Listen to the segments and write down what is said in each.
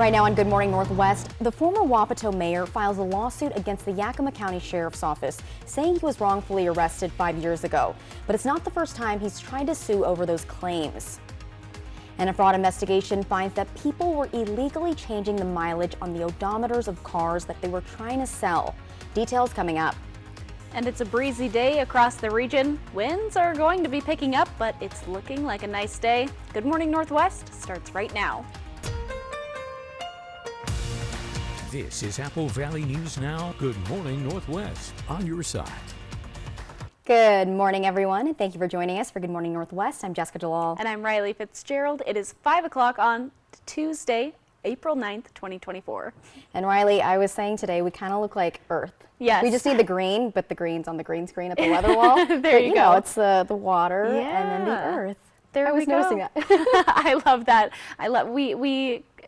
Right now on Good Morning Northwest, the former Wapato mayor files a lawsuit against the Yakima County Sheriff's Office, saying he was wrongfully arrested 5 years ago. But it's not the first time he's tried to sue over those claims. And a fraud investigation finds that people were illegally changing the mileage on the odometers of cars that they were trying to sell. Details coming up. And it's a breezy day across the region. Winds are going to be picking up, but it's looking like a nice day. Good Morning Northwest starts right now. This is Apple Valley News Now. Good Morning Northwest on your side. Good morning, everyone, and thank you for joining us for Good Morning Northwest. I'm Jessica Jalal. And I'm Riley Fitzgerald. It is 5 o'clock on Tuesday, April 9th, 2024. And Riley, I was saying today we kind of look like Earth. Yes. We just need the green, but the green's on the green screen at the weather wall. There you go. Know, it's the water and then the Earth. There we go. I was noticing that. I love that.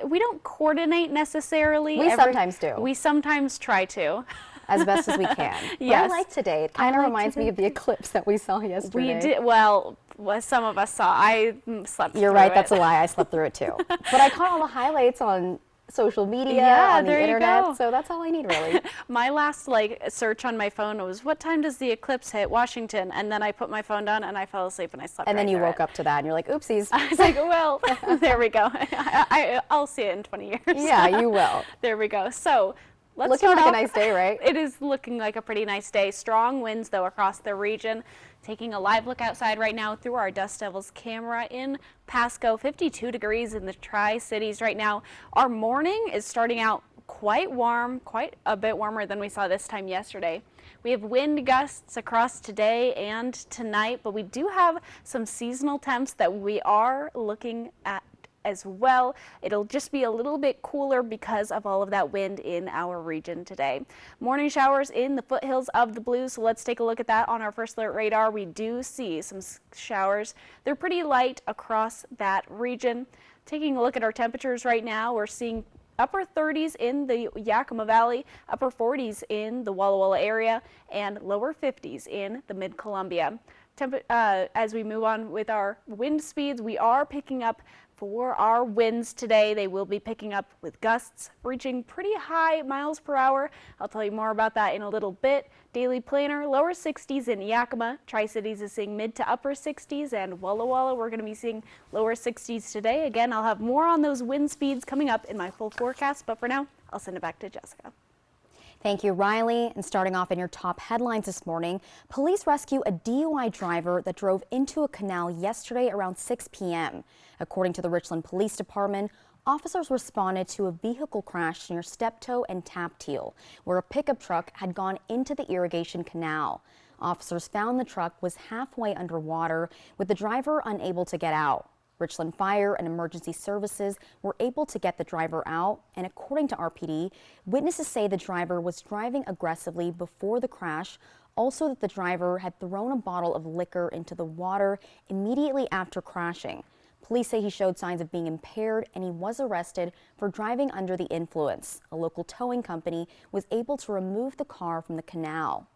We don't coordinate necessarily. We sometimes do. We sometimes try to. As best as we can. Yes. But I like today. It kind of reminds me of the eclipse that we saw yesterday. We did. Well, some of us saw. I slept through it. You're right. That's a lie. I slept through it too. But I caught all the highlights on social media, on the internet, so that's all I need really. My last search on my phone was, what time does the eclipse hit Washington? And then I put my phone down and I fell asleep and I slept. And right then you through woke up to that and you're like, oopsies. I was like, well, there we go. I'll see it in 20 years. Yeah, you will. There we go. So let's looking like a nice day, right? It is looking like a pretty nice day. Strong winds though across the region. Taking a live look outside right now through our Dust Devils camera in Pasco, 52 degrees in the Tri-Cities right now. Our morning is starting out quite warm, quite a bit warmer than we saw this time yesterday. We have wind gusts across today and tonight, but we do have some seasonal temps that we are looking at as well. It'll just be a little bit cooler because of all of that wind in our region today. Morning showers in the foothills of the Blues, so let's take a look at that on our first alert radar. We do see some showers. They're pretty light across that region. Taking a look at our temperatures right now, we're seeing upper 30s in the Yakima Valley, upper 40s in the Walla Walla area, and lower 50s in the Mid-Columbia. As we move on with our wind speeds, we are picking up for our winds today. They will be picking up with gusts reaching pretty high miles per hour. I'll tell you more about that in a little bit. Daily planner, lower 60s in Yakima. Tri-Cities is seeing mid to upper 60s, and Walla Walla, we're going to be seeing lower 60s today. Again, I'll have more on those wind speeds coming up in my full forecast, but for now, I'll send it back to Jessica. Thank you, Riley. And starting off in your top headlines this morning, police rescue a DUI driver that drove into a canal yesterday around 6 p.m. According to the Richland Police Department, officers responded to a vehicle crash near Steptoe and Tapteel, where a pickup truck had gone into the irrigation canal. Officers found the truck was halfway underwater, with the driver unable to get out. Richland Fire and Emergency Services were able to get the driver out, and according to RPD, witnesses say the driver was driving aggressively before the crash, also that the driver had thrown a bottle of liquor into the water immediately after crashing. Police say he showed signs of being impaired and he was arrested for driving under the influence. A local towing company was able to remove the car from the canal.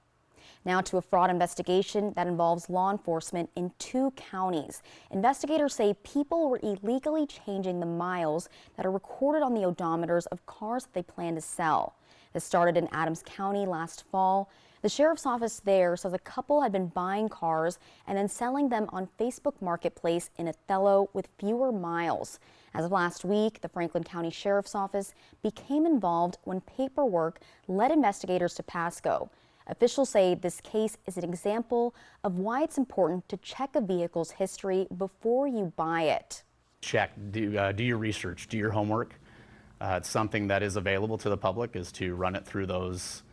Now to a fraud investigation that involves law enforcement in 2 counties. Investigators say people were illegally changing the miles that are recorded on the odometers of cars that they plan to sell. This started in Adams County last fall. The sheriff's office there says a couple had been buying cars and then selling them on Facebook Marketplace in Othello with fewer miles. As of last week, the Franklin County Sheriff's Office became involved when paperwork led investigators to Pasco. Officials say this case is an example of why it's important to check a vehicle's history before you buy it. Check, do your research, do your homework. It's something that is available to the public, is to run it through those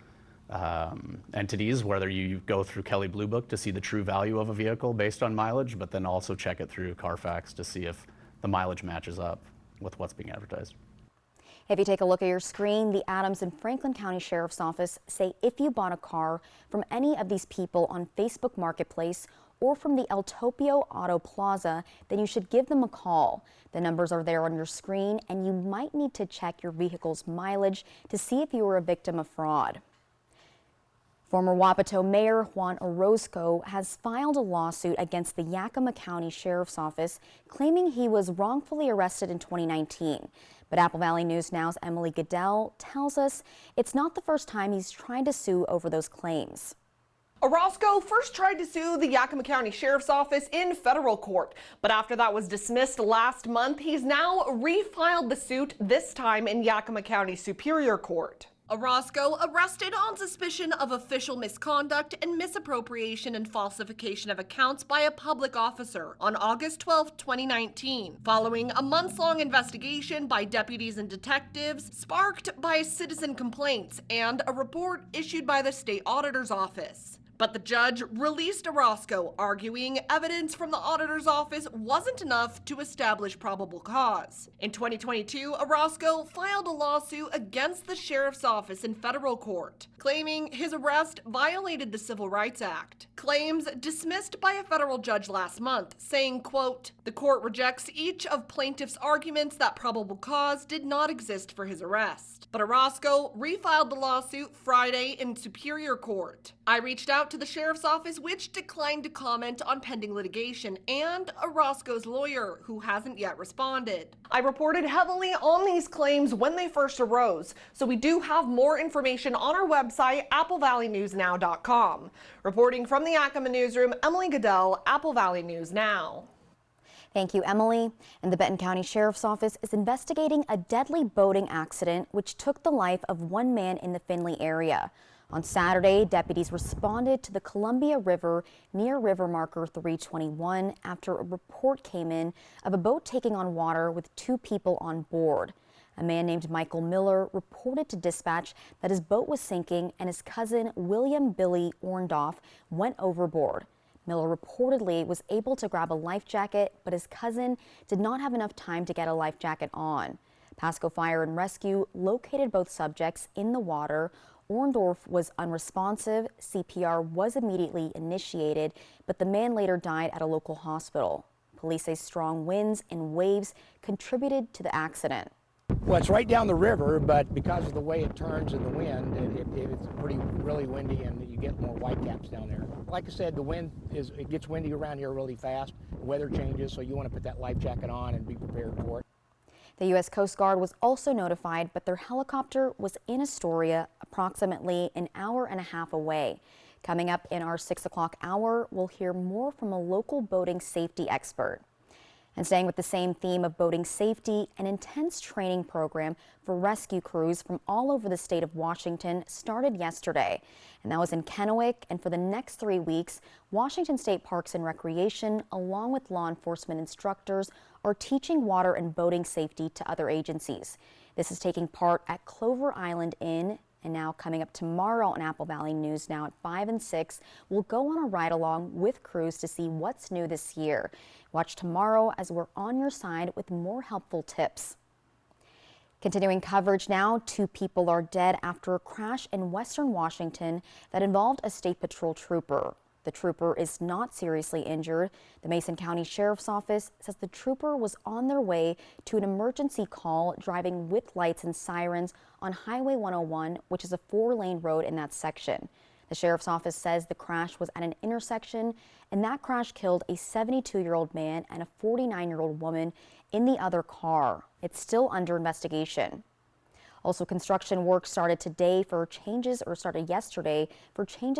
entities, whether you go through Kelley Blue Book to see the true value of a vehicle based on mileage, but then also check it through Carfax to see if the mileage matches up with what's being advertised. If you take a look at your screen, the Adams and Franklin County Sheriff's Office say if you bought a car from any of these people on Facebook Marketplace or from the El Topio Auto Plaza, then you should give them a call. The numbers are there on your screen, and you might need to check your vehicle's mileage to see if you were a victim of fraud. Former Wapato Mayor Juan Orozco has filed a lawsuit against the Yakima County Sheriff's Office claiming he was wrongfully arrested in 2019. But Apple Valley News Now's Emily Goodell tells us it's not the first time he's tried to sue over those claims. Orozco first tried to sue the Yakima County Sheriff's Office in federal court, but after that was dismissed last month, he's now refiled the suit, this time in Yakima County Superior Court. Orozco arrested on suspicion of official misconduct and misappropriation and falsification of accounts by a public officer on August 12, 2019, following a months-long investigation by deputies and detectives sparked by citizen complaints and a report issued by the state auditor's office. But the judge released Orozco, arguing evidence from the auditor's office wasn't enough to establish probable cause. In 2022, Orozco filed a lawsuit against the sheriff's office in federal court, claiming his arrest violated the Civil Rights Act. Claims dismissed by a federal judge last month, saying, quote, "The court rejects each of plaintiff's arguments that probable cause did not exist for his arrest." But Orozco refiled the lawsuit Friday in Superior Court. I reached out to the sheriff's office, which declined to comment on pending litigation, and Orozco's lawyer, who hasn't yet responded. I reported heavily on these claims when they first arose, so we do have more information on our website, applevalleynewsnow.com. Reporting from the Yakima newsroom, Emily Goodell, Apple Valley News Now. Thank you, Emily. And the Benton County Sheriff's Office is investigating a deadly boating accident which took the life of one man in the Findlay area. On Saturday, deputies responded to the Columbia River near river marker 321 after a report came in of a boat taking on water with 2 people on board. A man named Michael Miller reported to dispatch that his boat was sinking and his cousin William Billy Orndorff went overboard. Miller reportedly was able to grab a life jacket, but his cousin did not have enough time to get a life jacket on. Pasco Fire and Rescue located both subjects in the water. Orndorff was unresponsive. CPR was immediately initiated, but the man later died at a local hospital. Police say strong winds and waves contributed to the accident. Well, it's right down the river, but because of the way it turns and the wind, it's really windy, and you get more whitecaps down there. Like I said, it gets windy around here really fast. The weather changes, so you want to put that life jacket on and be prepared for it. The U.S. Coast Guard was also notified, but their helicopter was in Astoria, approximately an hour and a half away. Coming up in our 6 o'clock hour, we'll hear more from a local boating safety expert. And staying with the same theme of boating safety, an intense training program for rescue crews from all over the state of Washington started yesterday. And that was in Kennewick. And for the next 3 weeks, Washington State Parks and Recreation, along with law enforcement instructors, are teaching water and boating safety to other agencies. This is taking part at Clover Island Inn. And now coming up tomorrow on Apple Valley News Now at 5 and 6, we'll go on a ride along with crews to see what's new this year. Watch tomorrow as we're on your side with more helpful tips. Continuing coverage now, 2 people are dead after a crash in western Washington that involved a state patrol trooper. The trooper is not seriously injured. The Mason County Sheriff's Office says the trooper was on their way to an emergency call driving with lights and sirens on Highway 101, which is a 4-lane road in that section. The Sheriff's Office says the crash was at an intersection, and that crash killed a 72-year-old man and a 49-year-old woman in the other car. It's still under investigation. Also, construction work started yesterday for changes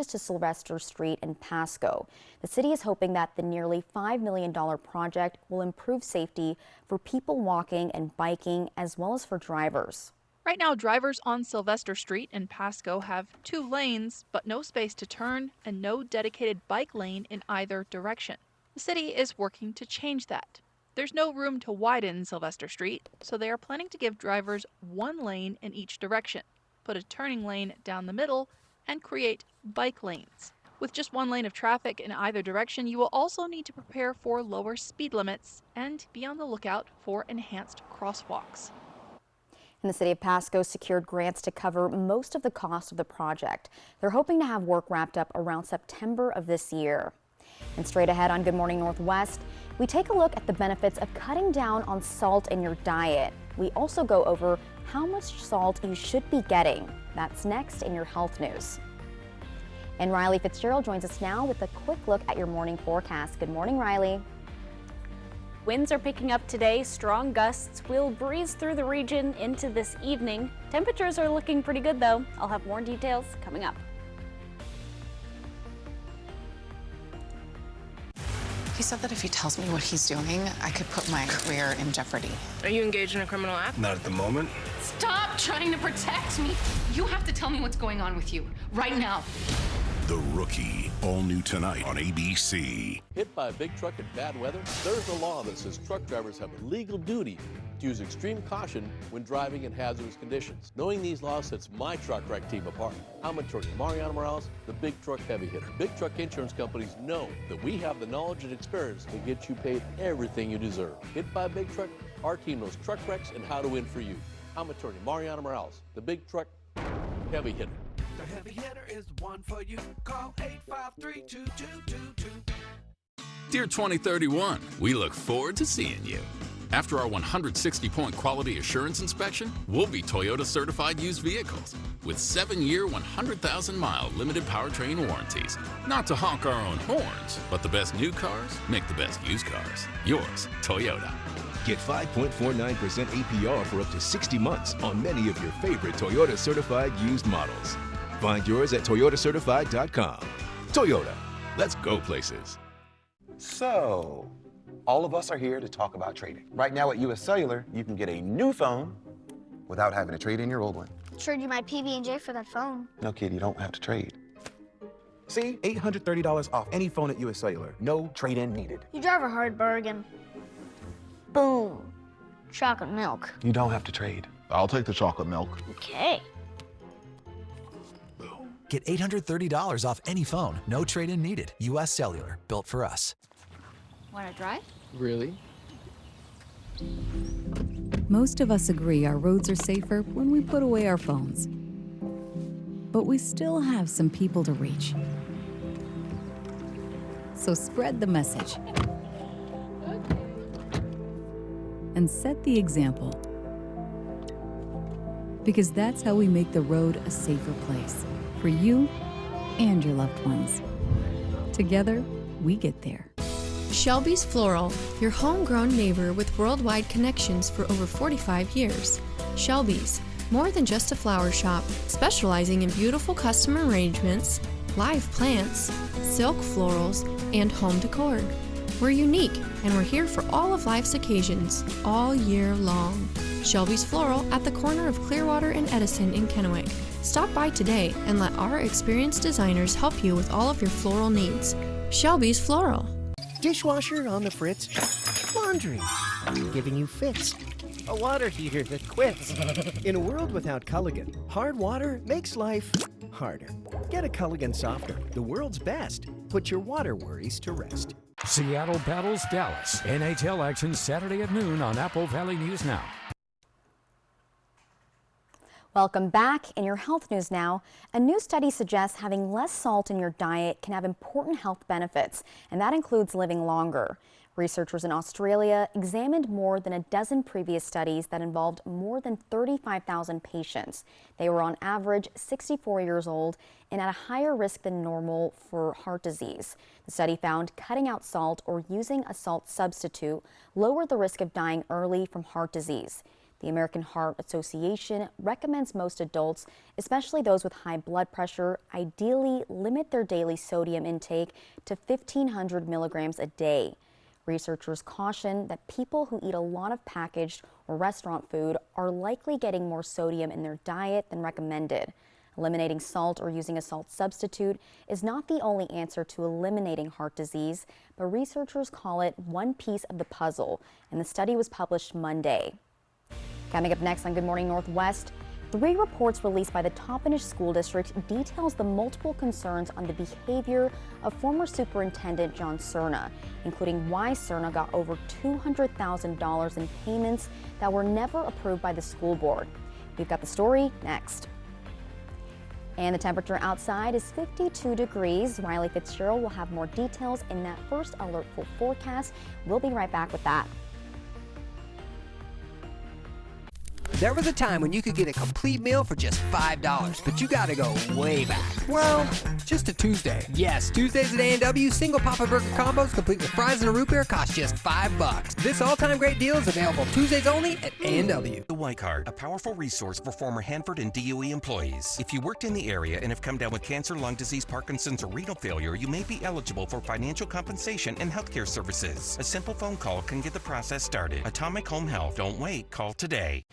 to Sylvester Street in Pasco. The city is hoping that the nearly $5 million project will improve safety for people walking and biking as well as for drivers. Right now, drivers on Sylvester Street in Pasco have 2 lanes, but no space to turn and no dedicated bike lane in either direction. The city is working to change that. There's no room to widen Sylvester Street, so they are planning to give drivers 1 lane in each direction, put a turning lane down the middle, and create bike lanes. With just 1 lane of traffic in either direction, you will also need to prepare for lower speed limits and be on the lookout for enhanced crosswalks. And the city of Pasco secured grants to cover most of the cost of the project. They're hoping to have work wrapped up around September of this year. And straight ahead on Good Morning Northwest, we take a look at the benefits of cutting down on salt in your diet. We also go over how much salt you should be getting. That's next in your health news. And Riley Fitzgerald joins us now with a quick look at your morning forecast. Good morning, Riley. Winds are picking up today. Strong gusts will breeze through the region into this evening. Temperatures are looking pretty good though. I'll have more details coming up. He said that if he tells me what he's doing, I could put my career in jeopardy. Are you engaged in a criminal act? Not at the moment. Stop trying to protect me. You have to tell me what's going on with you right now. The Rookie, all new tonight on ABC. Hit by a big truck in bad weather? There's a law that says truck drivers have a legal duty to use extreme caution when driving in hazardous conditions. Knowing these laws sets my truck wreck team apart. I'm attorney Mariano Morales, the big truck heavy hitter. Big truck insurance companies know that we have the knowledge and experience to get you paid everything you deserve. Hit by a big truck? Our team knows truck wrecks and how to win for you. I'm attorney Mariano Morales, the big truck heavy hitter. The heavy hitter is the one for you. Call 853-2222. Dear 2031, we look forward to seeing you. After our 160-point quality assurance inspection, we'll be Toyota certified used vehicles with 7-year, 100,000-mile limited powertrain warranties. Not to honk our own horns, but the best new cars make the best used cars. Yours, Toyota. Get 5.49% APR for up to 60 months on many of your favorite Toyota certified used models. Find yours at toyotacertified.com. Toyota, let's go places. So, all of us are here to talk about trading. Right now at US Cellular, you can get a new phone without having to trade in your old one. Trade you my PB&J for that phone. No, kid, you don't have to trade. See, $830 off any phone at US Cellular. No trade-in needed. You drive a hard bargain. Boom. Chocolate milk. You don't have to trade. I'll take the chocolate milk. Okay. Get $830 off any phone. No trade-in needed. US Cellular. Built for us. Want to drive? Really? Most of us agree our roads are safer when we put away our phones. But we still have some people to reach. So spread the message. And set the example. Because that's how we make the road a safer place for you and your loved ones. Together, we get there. Shelby's Floral, your homegrown neighbor with worldwide connections for over 45 years. Shelby's, more than just a flower shop, specializing in beautiful custom arrangements, live plants, silk florals, and home decor. We're unique, and we're here for all of life's occasions, all year long. Shelby's Floral at the corner of Clearwater and Edison in Kennewick. Stop by today and let our experienced designers help you with all of your floral needs. Shelby's Floral. Dishwasher on the fritz. Laundry giving you fits. A water heater that quits. In a world without Culligan, hard water makes life harder. Get a Culligan softener, the world's best. Put your water worries to rest. Seattle battles Dallas. NHL action Saturday at noon on Apple Valley News Now. Welcome back. In your health news now, a new study suggests having less salt in your diet can have important health benefits, and that includes living longer. Researchers in Australia examined more than a dozen previous studies that involved more than 35,000 patients. They were on average 64 years old and at a higher risk than normal for heart disease. The study found cutting out salt or using a salt substitute lowered the risk of dying early from heart disease. The American Heart Association recommends most adults, especially those with high blood pressure, ideally limit their daily sodium intake to 1,500 milligrams a day. Researchers caution that people who eat a lot of packaged or restaurant food are likely getting more sodium in their diet than recommended. Eliminating salt or using a salt substitute is not the only answer to eliminating heart disease, but researchers call it one piece of the puzzle, and the study was published Monday. Coming up next on Good Morning Northwest, 3 reports released by the Toppenish School District details the multiple concerns on the behavior of former Superintendent John Cerna, including why Cerna got over $200,000 in payments that were never approved by the school board. We've got the story next. And the temperature outside is 52 degrees. Riley Fitzgerald will have more details in that first alert full forecast. We'll be right back with that. There was a time when you could get a complete meal for just $5, but you gotta go way back. Well, just a Tuesday. Yes, Tuesdays at A&W, single Papa Burger combos complete with fries and a root beer cost just $5. This all-time great deal is available Tuesdays only at A&W. The White Card, a powerful resource for former Hanford and DOE employees. If you worked in the area and have come down with cancer, lung disease, Parkinson's, or renal failure, you may be eligible for financial compensation and healthcare services. A simple phone call can get the process started. Atomic Home Health. Don't wait. Call today.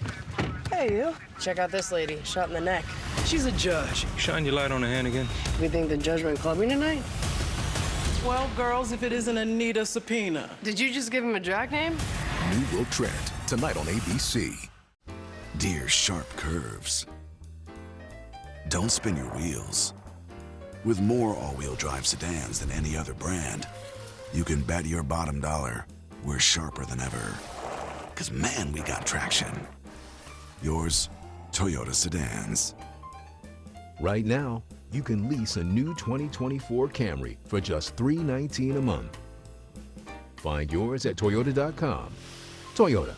Hey, you. Check out this lady, shot in the neck. She's a judge. Shine your light on the hand again. We think the judge went clubbing tonight? 12 girls if it isn't Anita Subpoena. Did you just give him a drag name? New will trend tonight on ABC. Deer's sharp curves. Don't spin your wheels. With more all-wheel drive sedans than any other brand, you can bet your bottom dollar we're sharper than ever. 'Cause man, we got traction. Yours, Toyota Sedans. Right now, you can lease a new 2024 Camry for just $319 a month. Find yours at Toyota.com. Toyota,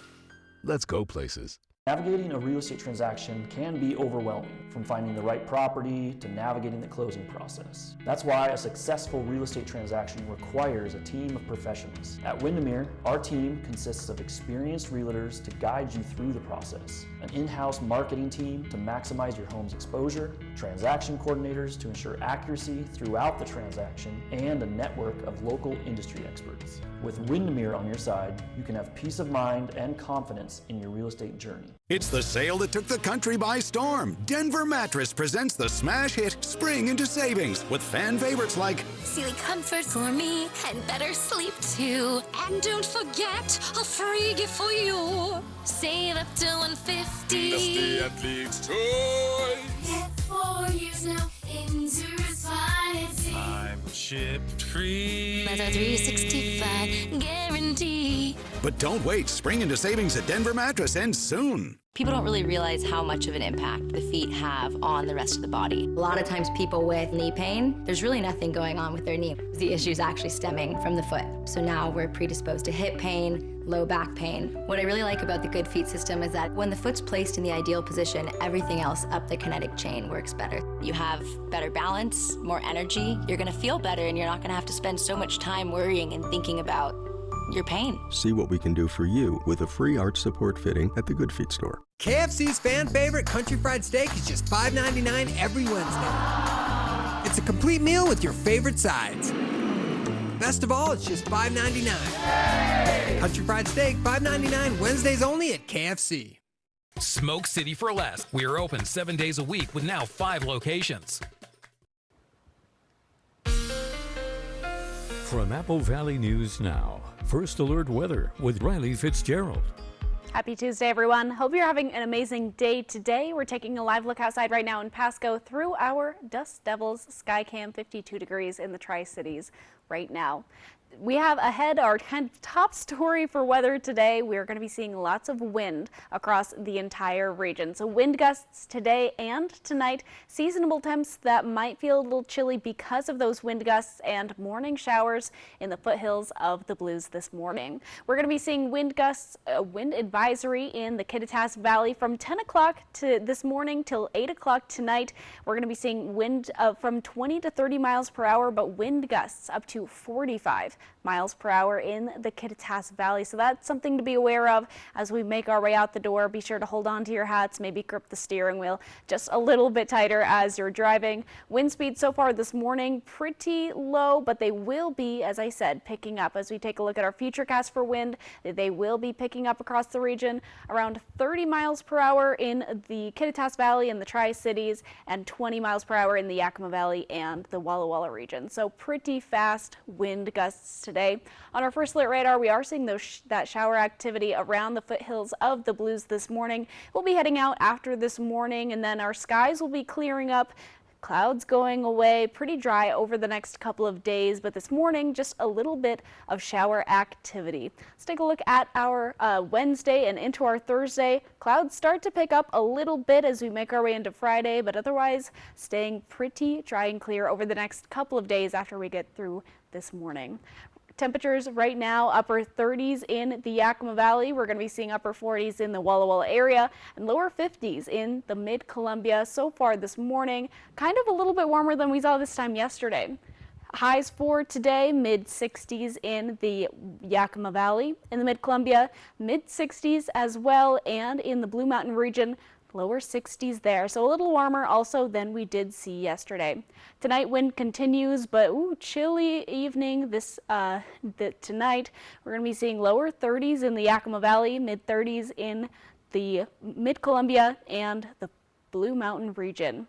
let's go places. Navigating a real estate transaction can be overwhelming, from finding the right property to navigating the closing process. That's why a successful real estate transaction requires a team of professionals. At Windermere, our team consists of experienced realtors to guide you through the process, an in-house marketing team to maximize your home's exposure, transaction coordinators to ensure accuracy throughout the transaction, and a network of local industry experts. With Windermere on your side, you can have peace of mind and confidence in your real estate journey. It's the sale that took the country by storm. Denver Mattress presents the smash hit Spring into Savings with fan favorites like Sealy Comfort for me and better sleep too. And don't forget a free gift for you. Save up to $150. That's the Athlete's Choice. Get 4 years now into financing. I'm chip free. That's a 365 guarantee. But don't wait, Spring into Savings at Denver Mattress ends soon. People don't really realize how much of an impact the feet have on the rest of the body. A lot of times people with knee pain, there's really nothing going on with their knee. The issue is actually stemming from the foot. So now we're predisposed to hip pain, low back pain. What I really like about the Good Feet system is that when the foot's placed in the ideal position, everything else up the kinetic chain works better. You have better balance, more energy, you're gonna feel better, and you're not gonna have to spend so much time worrying and thinking about your pain. See what we can do for you with a free arch support fitting at the Good Feet store. KFC's fan favorite country fried steak is just $5.99 every Wednesday. It's a complete meal with your favorite sides. Best of all, it's just $5.99. Country fried steak, $5.99 Wednesdays only at KFC. Smoke City for Less. We are open 7 days a week with now 5 locations. From Apple Valley News Now, First Alert Weather with Riley Fitzgerald. Happy Tuesday, everyone. Hope you're having an amazing day today. We're taking a live look outside right now in Pasco through our Dust Devils Skycam. 52 degrees in the Tri-Cities right now. We have ahead our top story for weather today. We're going to be seeing lots of wind across the entire region. So wind gusts today and tonight, seasonable temps that might feel a little chilly because of those wind gusts, and morning showers in the foothills of the Blues this morning. We're going to be seeing wind gusts, wind advisory in the Kittitas Valley from 10 o'clock to this morning till 8 o'clock tonight. We're going to be seeing wind from 20 to 30 miles per hour, but wind gusts up to 45 miles per hour in the Kittitas Valley. So that's something to be aware of as we make our way out the door. Be sure to hold on to your hats, maybe grip the steering wheel just a little bit tighter as you're driving. Wind speed so far this morning pretty low, but they will be, as I said, picking up. As we take a look at our futurecast for wind, they will be picking up across the region around 30 miles per hour in the Kittitas Valley and the Tri-Cities, and 20 miles per hour in the Yakima Valley and the Walla Walla region. So pretty fast wind gusts today. On our first alert radar, we are seeing that shower activity around the foothills of the Blues this morning. We'll be heading out after this morning, and then our skies will be clearing up. Clouds going away, pretty dry over the next couple of days, but this morning just a little bit of shower activity. Let's take a look at our Wednesday and into our Thursday. Clouds start to pick up a little bit as we make our way into Friday, but otherwise staying pretty dry and clear over the next couple of days after we get through this morning. Temperatures right now, upper 30s in the Yakima Valley. We're going to be seeing upper 40s in the Walla Walla area and lower 50s in the Mid-Columbia so far this morning. Kind of a little bit warmer than we saw this time yesterday. Highs for today, mid-60s in the Yakima Valley. In the Mid-Columbia, mid-60s as well, and in the Blue Mountain region, lower 60s there. So a little warmer also than we did see yesterday. Tonight wind continues, but chilly evening tonight. We're going to be seeing lower 30s in the Yakima Valley, mid-30s in the Mid-Columbia and the Blue Mountain region.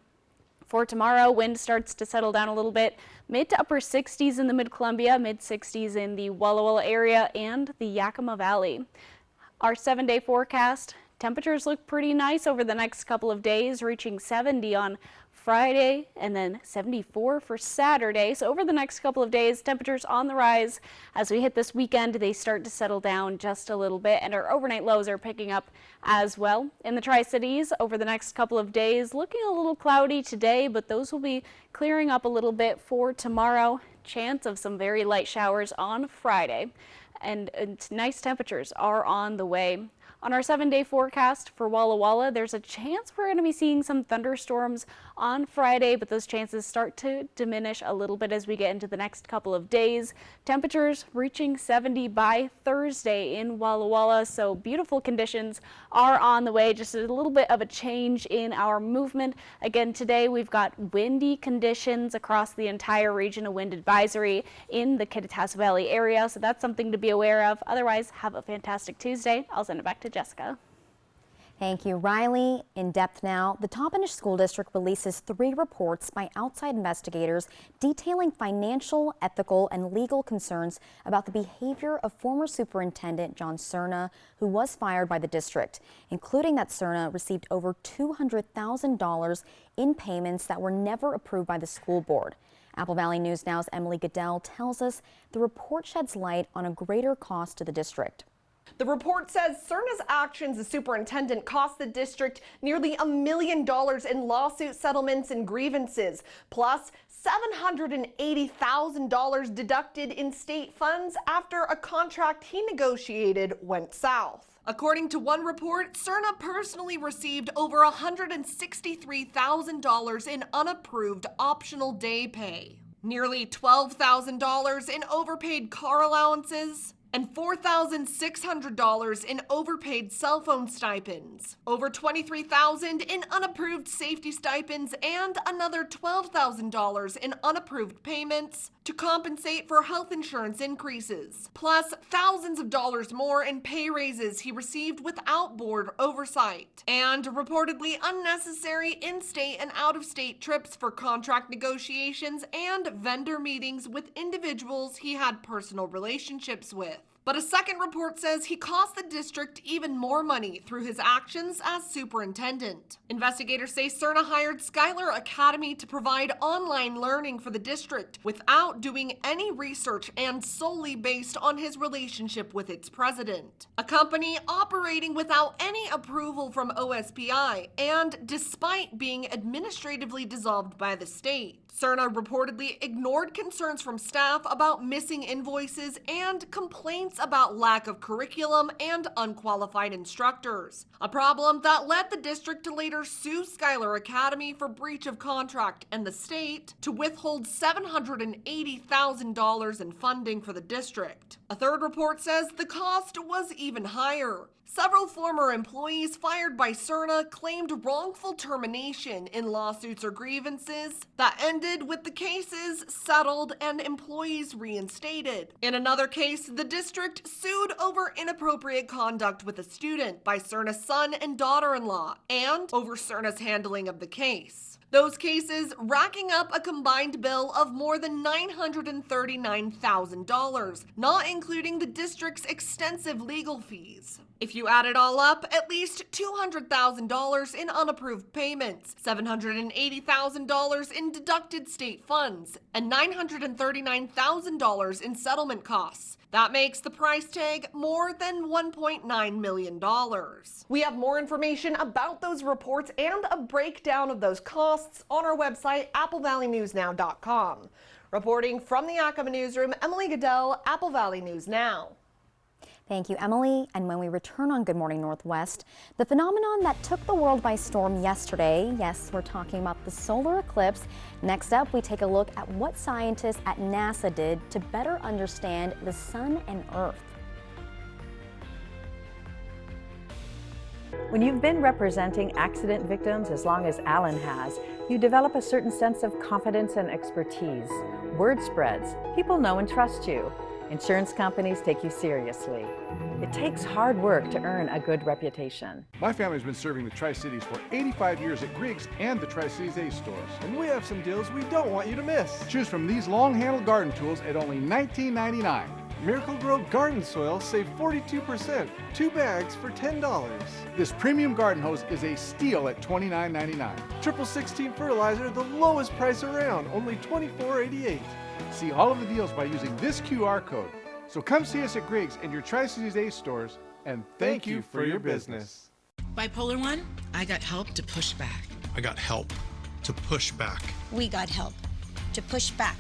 For tomorrow, wind starts to settle down a little bit, mid to upper 60s in the Mid-Columbia, mid-60s in the Walla Walla area and the Yakima Valley. Our 7-day forecast, temperatures look pretty nice over the next couple of days, reaching 70 on Friday and then 74 for Saturday. So over the next couple of days, temperatures on the rise. As we hit this weekend, they start to settle down just a little bit, and our overnight lows are picking up as well. In the Tri-Cities, over the next couple of days, looking a little cloudy today, but those will be clearing up a little bit for tomorrow. Chance of some very light showers on Friday, and nice temperatures are on the way. On our 7-day forecast for Walla Walla, there's a chance we're going to be seeing some thunderstorms on Friday, but those chances start to diminish a little bit as we get into the next couple of days. Temperatures reaching 70 by Thursday in Walla Walla, so beautiful conditions are on the way. Just a little bit of a change in our movement. Again, today we've got windy conditions across the entire region, a wind advisory in the Kittitas Valley area, so that's something to be aware of. Otherwise, have a fantastic Tuesday. I'll send it back to Jessica. Thank you, Riley. In depth now, the Toppenish School District releases 3 reports by outside investigators detailing financial, ethical, and legal concerns about the behavior of former Superintendent John Cerna, who was fired by the district, including that Cerna received over $200,000 in payments that were never approved by the school board. Apple Valley News Now's Emily Goodell tells us the report sheds light on a greater cost to the district. The report says Cerna's actions as superintendent cost the district nearly $1 million in lawsuit settlements and grievances, plus $780,000 deducted in state funds after a contract he negotiated went south. According to one report, Cerna personally received over $163,000 in unapproved optional day pay, nearly $12,000 in overpaid car allowances, and $4,600 in overpaid cell phone stipends, over $23,000 in unapproved safety stipends, and another $12,000 in unapproved payments to compensate for health insurance increases, plus thousands of dollars more in pay raises he received without board oversight, and reportedly unnecessary in-state and out-of-state trips for contract negotiations and vendor meetings with individuals he had personal relationships with. But a second report says he cost the district even more money through his actions as superintendent. Investigators say Cerna hired Schuyler Academy to provide online learning for the district without doing any research and solely based on his relationship with its president. A company operating without any approval from OSPI and despite being administratively dissolved by the state. Cerna reportedly ignored concerns from staff about missing invoices and complaints about lack of curriculum and unqualified instructors. A problem that led the district to later sue Schuyler Academy for breach of contract and the state to withhold $780,000 in funding for the district. A third report says the cost was even higher. Several former employees fired by Cerna claimed wrongful termination in lawsuits or grievances that ended with the cases settled and employees reinstated. In another case, the district sued over inappropriate conduct with a student by Cerna's son and daughter-in-law and over Cerna's handling of the case. Those cases racking up a combined bill of more than $939,000, not including the district's extensive legal fees. If you add it all up, at least $200,000 in unapproved payments, $780,000 in deductible collected state funds and $939,000 in settlement costs. That makes the price tag more than $1.9 million. We have more information about those reports and a breakdown of those costs on our website, applevalleyNewsNow.com. Reporting from the Yakima newsroom, Emily Goodell, Apple Valley News Now. Thank you, Emily. And when we return on Good Morning Northwest, the phenomenon that took the world by storm yesterday. Yes, we're talking about the solar eclipse. Next up, we take a look at what scientists at NASA did to better understand the sun and Earth. When you've been representing accident victims as long as Alan has, you develop a certain sense of confidence and expertise. Word spreads. People know and trust you. Insurance companies take you seriously. It takes hard work to earn a good reputation. My family's been serving the Tri-Cities for 85 years at Griggs and the Tri-Cities Ace stores. And we have some deals we don't want you to miss. Choose from these long-handled garden tools at only $19.99. Miracle-Gro garden soil save 42%, 2 bags for $10. This premium garden hose is a steal at $29.99. Triple 16 fertilizer, the lowest price around, only $24.88. See all of the deals by using this QR code. So come see us at Griggs and your Tri-Cities Ace stores, and thank you for your business. Bipolar 1, I got help to push back. I got help to push back. We got help to push back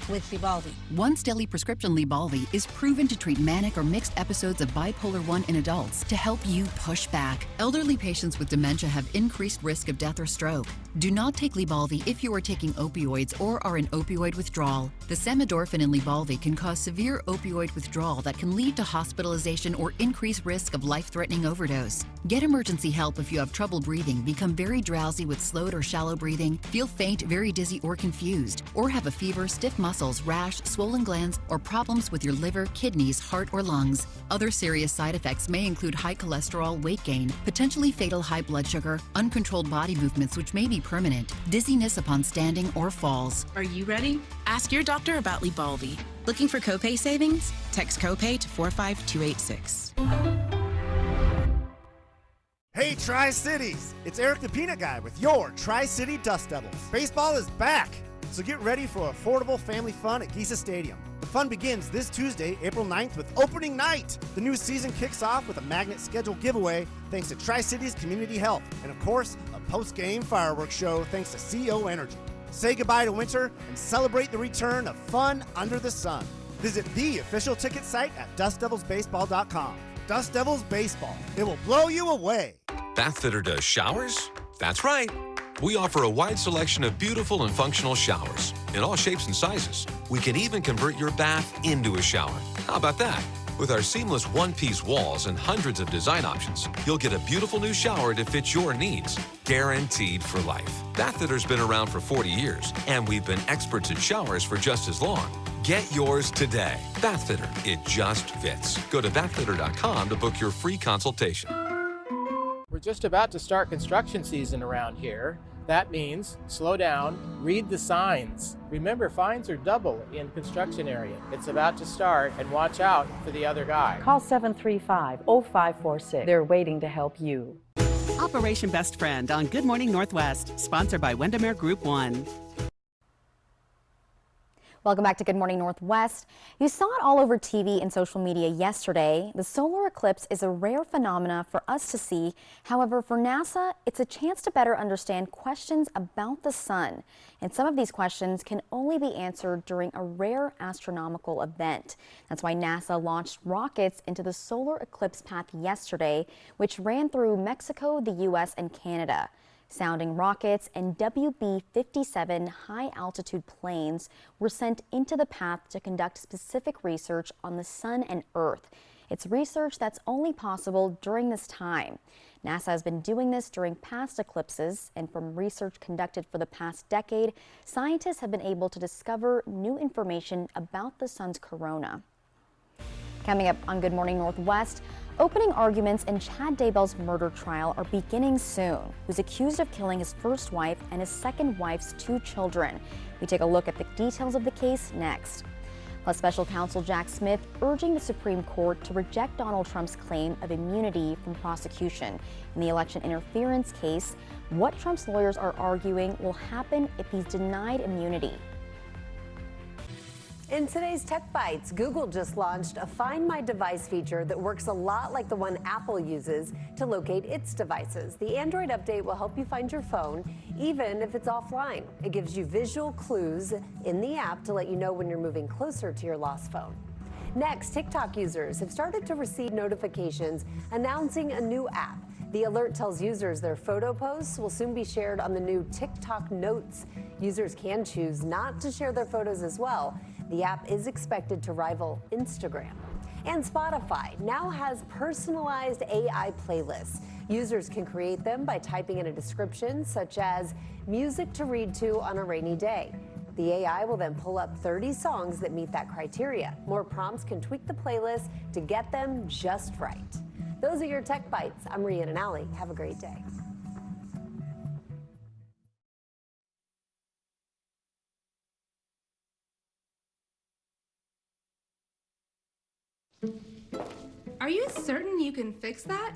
with Lybalvi. Once daily prescription Lybalvi is proven to treat manic or mixed episodes of bipolar 1 in adults to help you push back. Elderly patients with dementia have increased risk of death or stroke. Do not take Lybalvi if you are taking opioids or are in opioid withdrawal. The samidorphan in Lybalvi can cause severe opioid withdrawal that can lead to hospitalization or increased risk of life-threatening overdose. Get emergency help if you have trouble breathing, become very drowsy with slowed or shallow breathing, feel faint, very dizzy or confused, or have a fever, stiff muscles, rash, swollen glands, or problems with your liver, kidneys, heart, or lungs. Other serious side effects may include high cholesterol, weight gain, potentially fatal high blood sugar, uncontrolled body movements which may be permanent, dizziness upon standing, or falls. Are you ready? Ask your doctor about Lybalvi. Looking for copay savings? Text copay to 45286. Hey Tri-Cities! It's Eric the Peanut Guy with your Tri-City Dust Devils. Baseball is back, so get ready for affordable family fun at Giza Stadium. The fun begins this Tuesday, April 9th with opening night. The new season kicks off with a magnet schedule giveaway thanks to Tri-Cities Community Health, and of course, a post-game fireworks show thanks to CO Energy. Say goodbye to winter and celebrate the return of fun under the sun. Visit the official ticket site at dustdevilsbaseball.com. Dust Devils Baseball. It will blow you away. Bathfitter does showers? That's right. We offer a wide selection of beautiful and functional showers in all shapes and sizes. We can even convert your bath into a shower. How about that? With our seamless one-piece walls and hundreds of design options, you'll get a beautiful new shower to fit your needs, guaranteed for life. Bathfitter's been around for 40 years, and we've been experts at showers for just as long. Get yours today. Bathfitter, it just fits. Go to bathfitter.com to book your free consultation. We're just about to start construction season around here. That means slow down, read the signs. Remember, fines are double in construction area. It's about to start, and watch out for the other guy. Call 735-0546. They're waiting to help you. Operation Best Friend on Good Morning Northwest, sponsored by Windermere Group 1. Welcome back to Good Morning Northwest. You saw it all over TV and social media yesterday. The solar eclipse is a rare phenomena for us to see. However, for NASA, it's a chance to better understand questions about the sun. And some of these questions can only be answered during a rare astronomical event. That's why NASA launched rockets into the solar eclipse path yesterday, which ran through Mexico, the U.S., and Canada. Sounding rockets and WB-57 high-altitude planes were sent into the path to conduct specific research on the sun and Earth. It's research that's only possible during this time. NASA has been doing this during past eclipses, and from research conducted for the past decade, scientists have been able to discover new information about the sun's corona. Coming up on Good Morning Northwest, opening arguments in Chad Daybell's murder trial are beginning soon, who's accused of killing his first wife and his second wife's 2 children. We take a look at the details of the case next. Plus, special counsel Jack Smith urging the Supreme Court to reject Donald Trump's claim of immunity from prosecution in the election interference case. what Trump's lawyers are arguing will happen if he's denied immunity. In today's Tech Bites, Google just launched a Find My Device feature that works a lot like the one Apple uses to locate its devices. The Android update will help you find your phone, even if it's offline. It gives you visual clues in the app to let you know when you're moving closer to your lost phone. Next, TikTok users have started to receive notifications announcing a new app. The alert tells users their photo posts will soon be shared on the new TikTok Notes. Users can choose not to share their photos as well. The app is expected to rival Instagram. And Spotify now has personalized AI playlists. Users can create them by typing in a description such as music to read to on a rainy day. The AI will then pull up 30 songs that meet that criteria. More prompts can tweak the playlist to get them just right. Those are your Tech Bites. I'm Rhiannon and Allie. Have a great day. Are you certain you can fix that?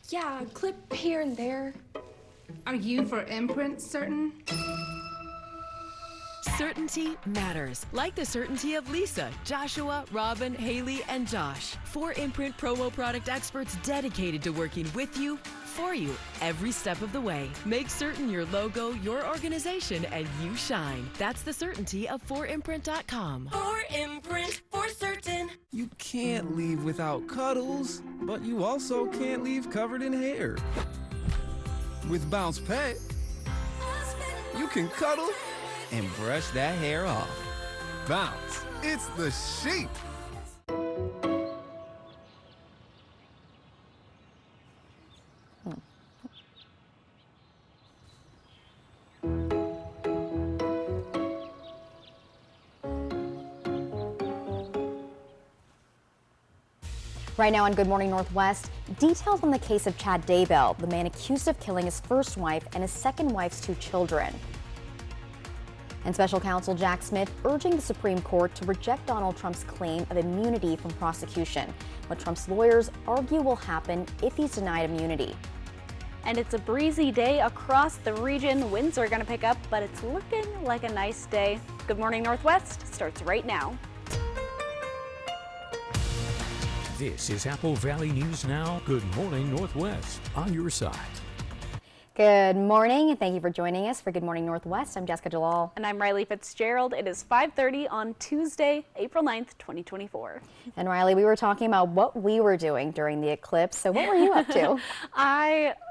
Yeah, clip here and there. Are you for imprint certain? Certainty matters, like the certainty of Lisa, Joshua, Robin, Haley, and Josh. 4imprint promo product experts dedicated to working with you, for you, every step of the way. Make certain your logo, your organization, and you shine. That's the certainty of 4imprint.com. 4imprint, for certain. You can't leave without cuddles, but you also can't leave covered in hair. With Bounce Pet, you can cuddle and brush that hair off. Bounce, it's the sheep. Right now on Good Morning Northwest, details on the case of Chad Daybell, the man accused of killing his first wife and his second wife's 2 children. And special counsel Jack Smith urging the Supreme Court to reject Donald Trump's claim of immunity from prosecution, what Trump's lawyers argue will happen if he's denied immunity. And it's a breezy day across the region. Winds are going to pick up, but it's looking like a nice day. Good Morning Northwest starts right now. This is Apple Valley News Now. Good morning, Northwest. On your side. Good morning, and thank you for joining us for Good Morning Northwest. I'm Jessica Jalal. And I'm Riley Fitzgerald. It is 5:30 on Tuesday, April 9th, 2024. And Riley, we were talking about what we were doing during the eclipse. So what were you up to?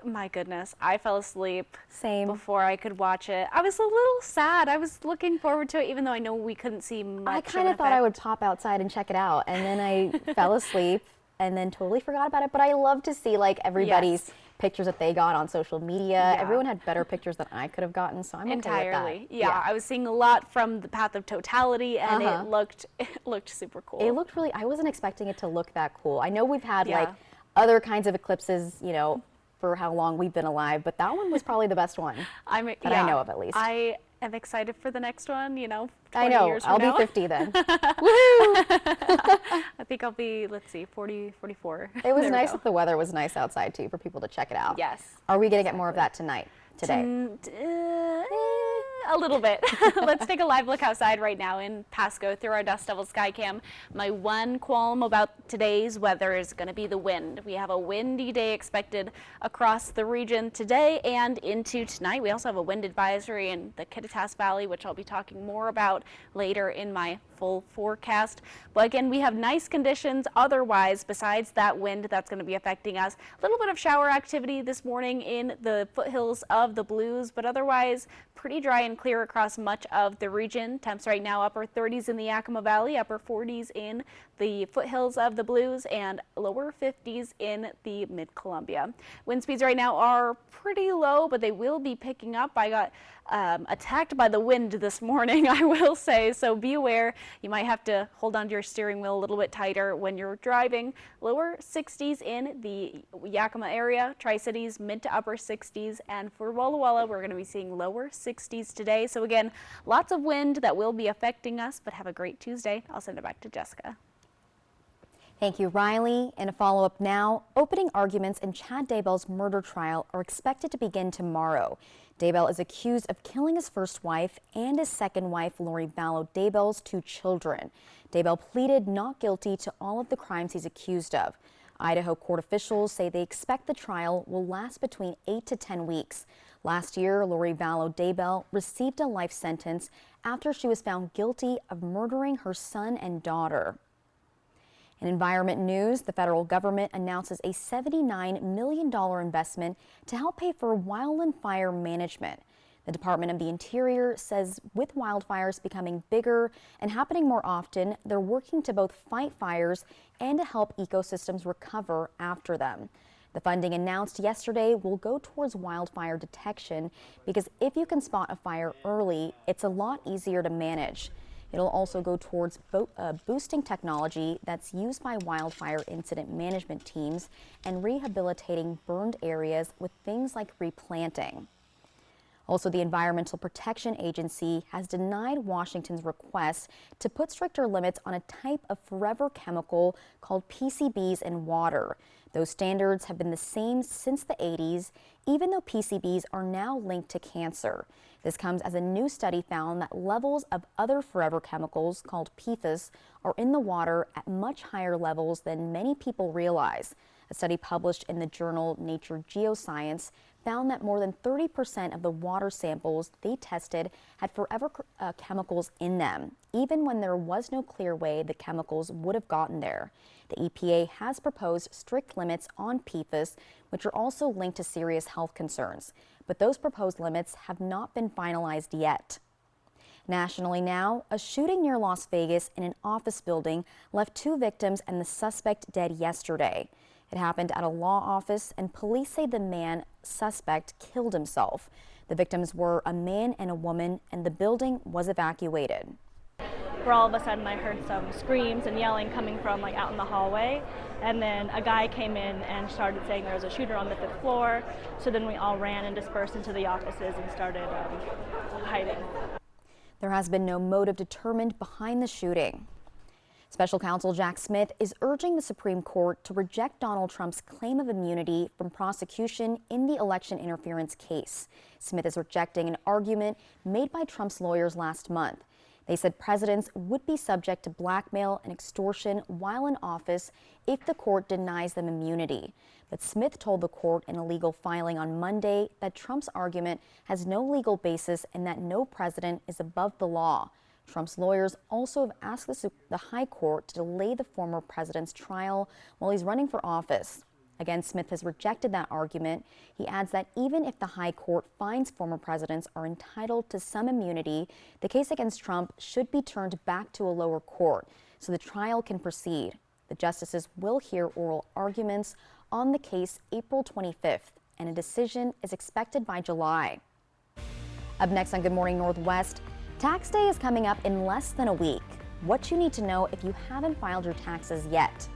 My goodness, I fell asleep. Same. Before I could watch it. I was a little sad. I was looking forward to it, even though I know we couldn't see much. I kind of thought I would pop outside and check it out, and then I fell asleep and then totally forgot about it. But I love to see like everybody's pictures that they got on social media. Yeah. Everyone had better pictures than I could have gotten, so I'm entirely. Okay with that. Yeah, I was seeing a lot from the Path of Totality, and it looked super cool. It looked really. I wasn't expecting it to look that cool. I know we've had like other kinds of eclipses, you know, for how long we've been alive, but that one was probably the best one that I know of, at least. I am excited for the next one, you know, 20 I know, years from I'll now. be 50 then. Woo! I think I'll be, let's see, 40, 44. It was nice that the weather was nice outside, too, for people to check it out. Yes. Are we going to get more of that today? A little bit. Let's take a live look outside right now in Pasco through our Dust Devil Skycam. My one qualm about today's weather is going to be the wind. We have a windy day expected across the region today and into tonight. We also have a wind advisory in the Kittitas Valley, which I'll be talking more about later in my full forecast. But again, we have nice conditions otherwise besides that wind that's going to be affecting us. A little bit of shower activity this morning in the foothills of the Blues, but otherwise pretty dry and clear across much of the region. Temps right now upper 30s in the Yakima Valley, upper 40s in the foothills of the Blues, and lower 50s in the Mid-Columbia. Wind speeds right now are pretty low, but they will be picking up. I got attacked by the wind this morning, I will say, so be aware. You might have to hold onto your steering wheel a little bit tighter when you're driving. Lower 60s in the Yakima area, Tri-Cities mid to upper 60s, and for Walla Walla we're going to be seeing lower 60s today. So again, lots of wind that will be affecting us, but have a great Tuesday. I'll send it back to Jessica. Thank you, Riley. And a follow-up now. Opening arguments in Chad Daybell's murder trial are expected to begin tomorrow. Daybell is accused of killing his first wife and his second wife, Lori Vallow Daybell's 2 children. Daybell pleaded not guilty to all of the crimes he's accused of. Idaho court officials say they expect the trial will last between 8 to 10 weeks. Last year, Lori Vallow Daybell received a life sentence after she was found guilty of murdering her son and daughter. In environment news, the federal government announces a $79 million investment to help pay for wildland fire management. The Department of the Interior says with wildfires becoming bigger and happening more often, they're working to both fight fires and to help ecosystems recover after them. The funding announced yesterday will go towards wildfire detection because if you can spot a fire early, it's a lot easier to manage. It'll also go towards boosting technology that's used by wildfire incident management teams and rehabilitating burned areas with things like replanting. Also, the Environmental Protection Agency has denied Washington's request to put stricter limits on a type of forever chemical called PCBs in water. Those standards have been the same since the 80s, even though PCBs are now linked to cancer. This comes as a new study found that levels of other forever chemicals called PFAS are in the water at much higher levels than many people realize. A study published in the journal Nature Geoscience found that more than 30% of the water samples they tested had forever chemicals in them, even when there was no clear way the chemicals would have gotten there. The EPA has proposed strict limits on PFAS, which are also linked to serious health concerns, but those proposed limits have not been finalized yet. Nationally now, a shooting near Las Vegas in an office building left 2 victims and the suspect dead yesterday. It happened at a law office, and police say the man suspect killed himself. The victims were a man and a woman, and the building was evacuated. Where all of a sudden I heard some screams and yelling coming from out in the hallway, and then a guy came in and started saying there was a shooter on the 5th floor. So then we all ran and dispersed into the offices and started hiding. There has been no motive determined behind the shooting. Special counsel Jack Smith is urging the Supreme Court to reject Donald Trump's claim of immunity from prosecution in the election interference case. Smith is rejecting an argument made by Trump's lawyers last month. They said presidents would be subject to blackmail and extortion while in office if the court denies them immunity. But Smith told the court in a legal filing on Monday that Trump's argument has no legal basis and that no president is above the law. Trump's lawyers also have asked the High Court to delay the former president's trial while he's running for office. Again, Smith has rejected that argument. He adds that even if the High Court finds former presidents are entitled to some immunity, the case against Trump should be turned back to a lower court so the trial can proceed. The justices will hear oral arguments on the case April 25th, and a decision is expected by July. Up next on Good Morning Northwest, Tax day is coming up in less than a week. What you need to know if you haven't filed your taxes yet.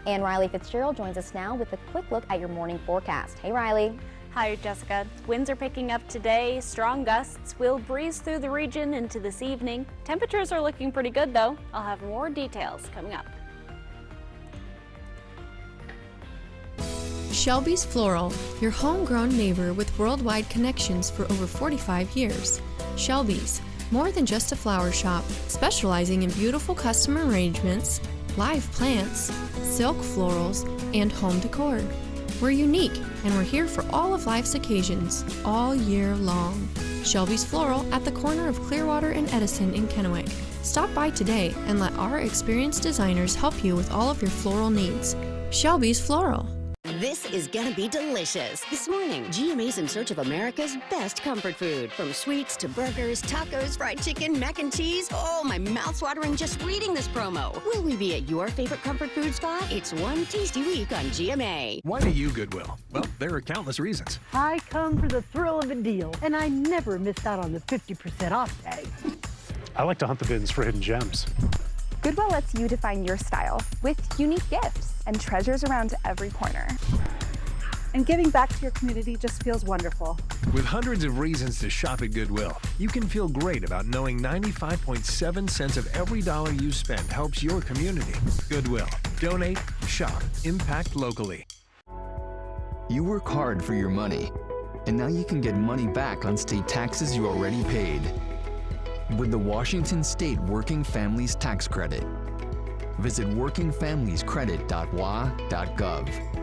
And Riley Fitzgerald joins us now with a quick look at your morning forecast. Hey, Riley. Hi, Jessica. Winds are picking up today. Strong gusts will breeze through the region into this evening. Temperatures are looking pretty good, though. I'll have more details coming up. Shelby's Floral, your homegrown neighbor with worldwide connections for over 45 years. Shelby's, more than just a flower shop, specializing in beautiful custom arrangements, live plants, silk florals, and home decor. We're unique, and we're here for all of life's occasions, all year long. Shelby's Floral at the corner of Clearwater and Edison in Kennewick. Stop by today and let our experienced designers help you with all of your floral needs. Shelby's Floral. This is gonna be delicious. This morning, GMA's in search of America's best comfort food. From sweets to burgers, tacos, fried chicken, mac and cheese. Oh, my mouth's watering just reading this promo. Will we be at your favorite comfort food spot? It's one tasty week on GMA. Why do you Goodwill? Well, there are countless reasons. I come for the thrill of a deal, and I never miss out on the 50% off day. I like to hunt the bins for hidden gems. Goodwill lets you define your style with unique gifts and treasures around every corner. And giving back to your community just feels wonderful. With hundreds of reasons to shop at Goodwill, you can feel great about knowing 95.7 cents of every dollar you spend helps your community. Goodwill. Donate, shop, impact locally. You work hard for your money, and now you can get money back on state taxes you already paid with the Washington State Working Families Tax Credit. Visit workingfamiliescredit.wa.gov.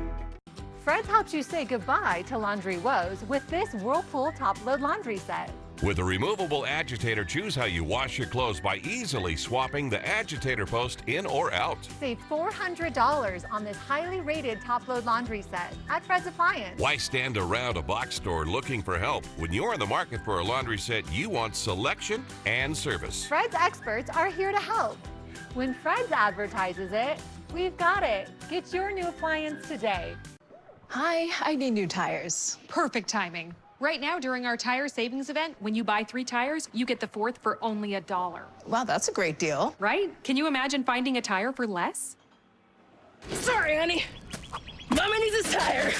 Fred's helps you say goodbye to laundry woes with this Whirlpool top-load laundry set. With a removable agitator, choose how you wash your clothes by easily swapping the agitator post in or out. Save $400 on this highly rated top-load laundry set at Fred's Appliance. Why stand around a box store looking for help? When you're in the market for a laundry set, you want selection and service. Fred's experts are here to help. When Fred's advertises it, we've got it. Get your new appliance today. Hi, I need new tires. Perfect timing. Right now, during our tire savings event, when you buy 3 tires, you get the 4th for only $1. Wow, that's a great deal. Right? Can you imagine finding a tire for less? Sorry, honey. Mama needs a tire.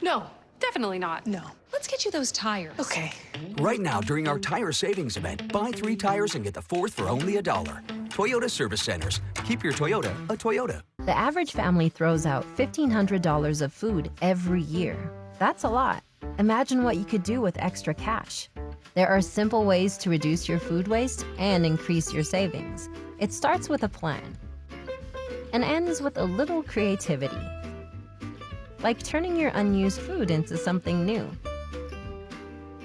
No, definitely not. No. Let's get you those tires. Okay. Right now, during our tire savings event, buy 3 tires and get the 4th for only $1. Toyota Service Centers. Keep your Toyota a Toyota. The average family throws out $1,500 of food every year. That's a lot. Imagine what you could do with extra cash. There are simple ways to reduce your food waste and increase your savings. It starts with a plan and ends with a little creativity, like turning your unused food into something new.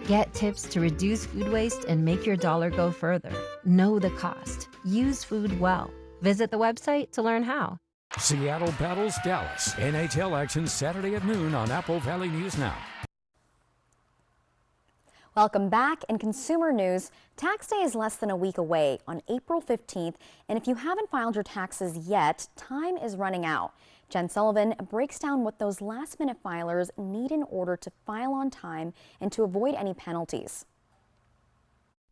Get tips to reduce food waste and make your dollar go further. Know the cost. Use food well. Visit the website to learn how. Seattle battles Dallas. NHL action Saturday at noon on Apple Valley News Now. Welcome back. In consumer news, tax day is less than a week away on April 15th, and if you haven't filed your taxes yet, time is running out. Jen Sullivan breaks down what those last-minute filers need in order to file on time and to avoid any penalties.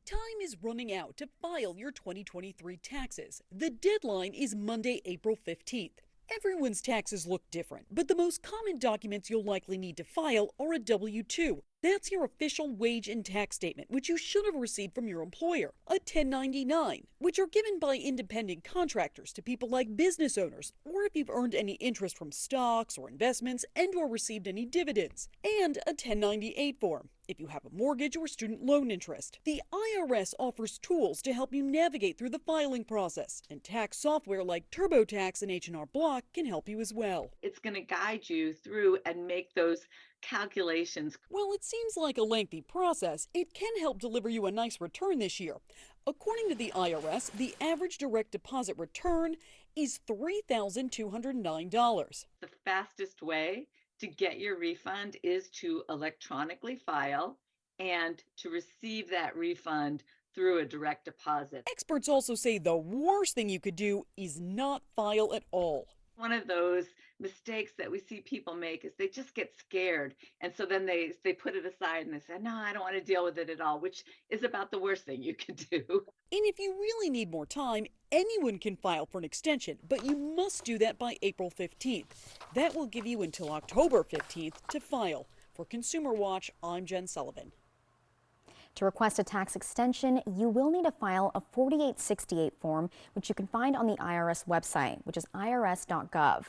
Time is running out to file your 2023 taxes. The deadline is Monday, April 15th. Everyone's taxes look different, but the most common documents you'll likely need to file are a W-2. That's your official wage and tax statement, which you should have received from your employer. A 1099, which are given by independent contractors to people like business owners, or if you've earned any interest from stocks or investments and or received any dividends. And a 1098 form, if you have a mortgage or student loan interest. The IRS offers tools to help you navigate through the filing process, and tax software like TurboTax and H&R Block can help you as well. It's going to guide you through and make those calculations. While it seems like a lengthy process, it can help deliver you a nice return this year. According to the IRS, the average direct deposit return is $3,209. The fastest way to get your refund is to electronically file and to receive that refund through a direct deposit. Experts also say the worst thing you could do is not file at all. One of those mistakes that we see people make is they just get scared, and so then they put it aside and they say, no, I don't want to deal with it at all, which is about the worst thing you could do. And if you really need more time, anyone can file for an extension, but you must do that by April 15th. That will give you until October 15th to file. For Consumer Watch, I'm Jen Sullivan. To request a tax extension, you will need to file a 4868 form, which you can find on the IRS website, which is irs.gov.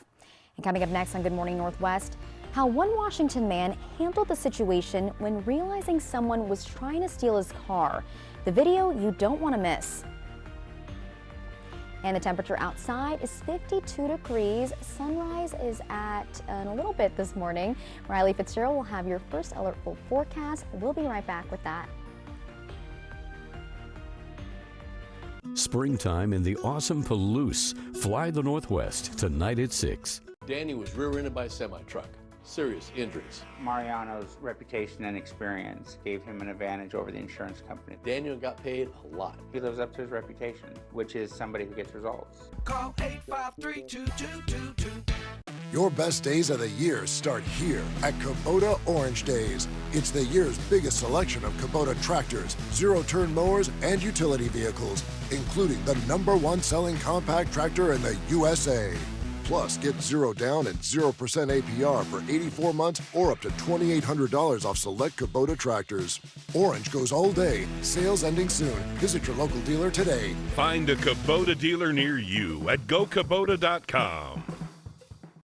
And coming up next on Good Morning Northwest, how one Washington man handled the situation when realizing someone was trying to steal his car. The video you don't want to miss. And the temperature outside is 52 degrees. Sunrise is at a little bit this morning. Riley Fitzgerald will have your first alertful forecast. We'll be right back with that. Springtime in the awesome Palouse. Fly the Northwest tonight at 6. Danny was rear-ended by a semi-truck. Serious injuries. Mariano's reputation and experience gave him an advantage over the insurance company. Daniel got paid a lot. He lives up to his reputation, which is somebody who gets results. Call 853-2222. Your best days of the year start here at Kubota Orange Days. It's the year's biggest selection of Kubota tractors, zero-turn mowers, and utility vehicles, including the #1 selling compact tractor in the USA. Plus, get 0 down and 0% APR for 84 months or up to $2,800 off select Kubota tractors. Orange goes all day. Sales ending soon. Visit your local dealer today. Find a Kubota dealer near you at gokubota.com.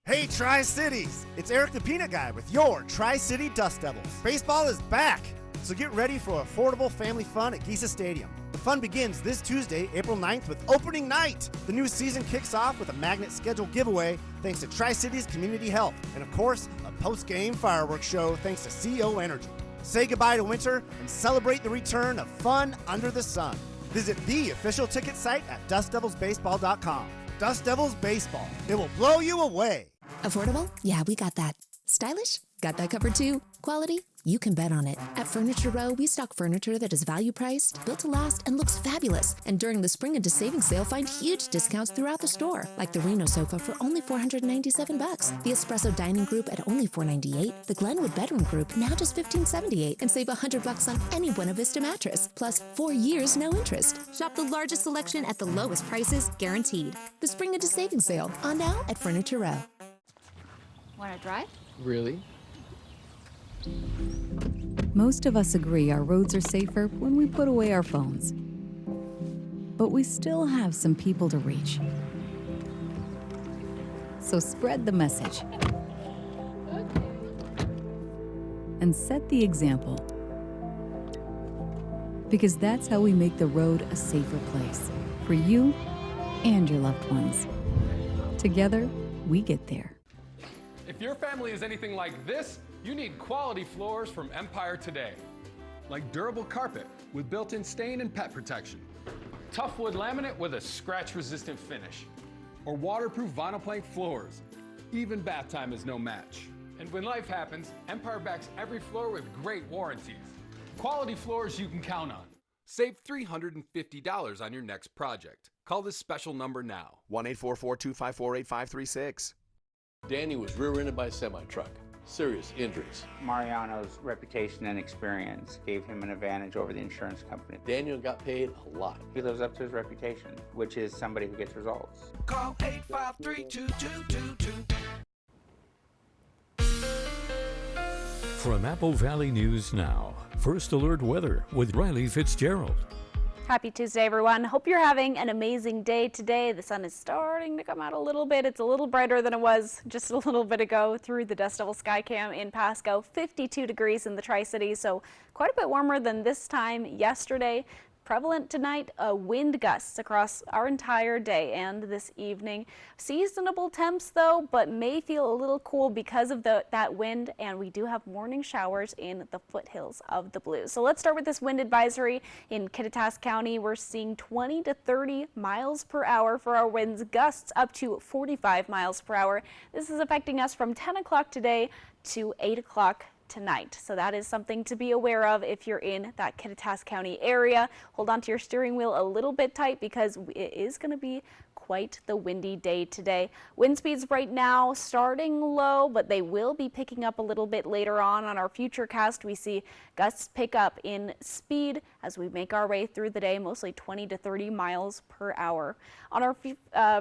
Hey, Tri-Cities! It's Eric the Peanut Guy with your Tri-City Dust Devils. Baseball is back, so get ready for affordable family fun at Giza Stadium. The fun begins this Tuesday, April 9th with opening night. The new season kicks off with a magnet schedule giveaway thanks to Tri-Cities Community Health. And of course, a post-game fireworks show thanks to CO Energy. Say goodbye to winter and celebrate the return of fun under the sun. Visit the official ticket site at dustdevilsbaseball.com. Dust Devils Baseball. It will blow you away. Affordable? Yeah, we got that. Stylish? Got that covered too. Quality? You can bet on it. At Furniture Row, we stock furniture that is value priced, built to last, and looks fabulous. And during the Spring into Savings Sale, find huge discounts throughout the store, like the Reno sofa for only $497, the Espresso Dining Group at only $498, the Glenwood Bedroom Group now just $1578, and save $100 on any Buena Vista mattress, plus 4 years no interest. Shop the largest selection at the lowest prices, guaranteed. The Spring into Savings Sale, on now at Furniture Row. Want to drive? Really? Most of us agree our roads are safer when we put away our phones. But we still have some people to reach. So spread the message. And set the example. Because that's how we make the road a safer place for you and your loved ones. Together, we get there. If your family is anything like this, you need quality floors from Empire today. Like durable carpet with built-in stain and pet protection. Tough wood laminate with a scratch-resistant finish. Or waterproof vinyl plank floors. Even bath time is no match. And when life happens, Empire backs every floor with great warranties. Quality floors you can count on. Save $350 on your next project. Call this special number now. 1-844-254-8536. Danny was rear-ended by a semi-truck. Serious injuries. Mariano's reputation and experience gave him an advantage over the insurance company. Daniel got paid a lot. He lives up to his reputation, which is somebody who gets results. Call 853-2222. From Apple Valley News Now, First Alert Weather with Riley Fitzgerald. Happy Tuesday, everyone. Hope you're having an amazing day today. The sun is starting to come out a little bit. It's a little brighter than it was just a little bit ago through the Dust Devil Skycam in Pasco. 52 degrees in the Tri-Cities, so quite a bit warmer than this time yesterday. Prevalent tonight, wind gusts across our entire day and this evening. Seasonable temps though, but may feel a little cool because of that wind, and we do have morning showers in the foothills of the Blues. So let's start with this wind advisory. In Kittitas County, we're seeing 20 to 30 miles per hour for our winds, gusts up to 45 miles per hour. This is affecting us from 10 o'clock today to 8 o'clock tonight. So that is something to be aware of if you're in that Kittitas County area. Hold on to your steering wheel a little bit tight because it is going to be quite the windy day today. Wind speeds right now starting low, but they will be picking up a little bit later on our future cast. We see gusts pick up in speed as we make our way through the day, mostly 20 to 30 miles per hour. On our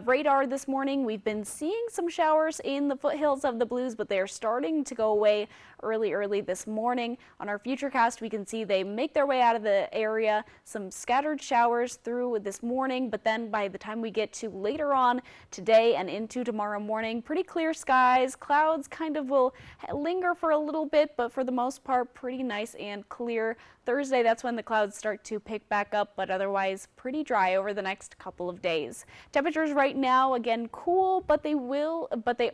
radar this morning, we've been seeing some showers in the foothills of the Blues, but they're starting to go away early this morning. On our futurecast, we can see they make their way out of the area. Some scattered showers through this morning, but then by the time we get to later on today and into tomorrow morning, pretty clear skies. Clouds kind of will linger for a little bit, but for the most part, pretty nice and clear. Thursday, that's when the clouds start to pick back up, but otherwise pretty dry over the next couple of days. Temperatures right now, again, cool, but they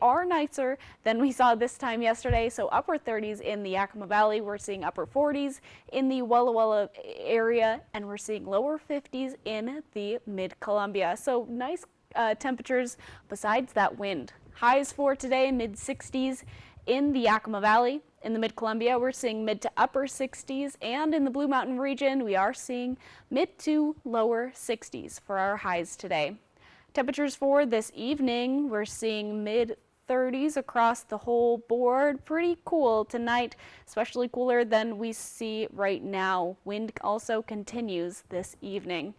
are nicer than we saw this time yesterday. So upper 30s in the Yakima Valley. We're seeing upper 40s in the Walla Walla area, and we're seeing lower 50s in the Mid-Columbia. So nice temperatures besides that wind. Highs for today, mid-60s in the Yakima Valley. In the Mid-Columbia, we're seeing mid to upper 60s, and in the Blue Mountain region, we are seeing mid to lower 60s for our highs today. Temperatures for this evening, we're seeing mid-30s across the whole board. Pretty cool tonight, especially cooler than we see right now. Wind also continues this evening.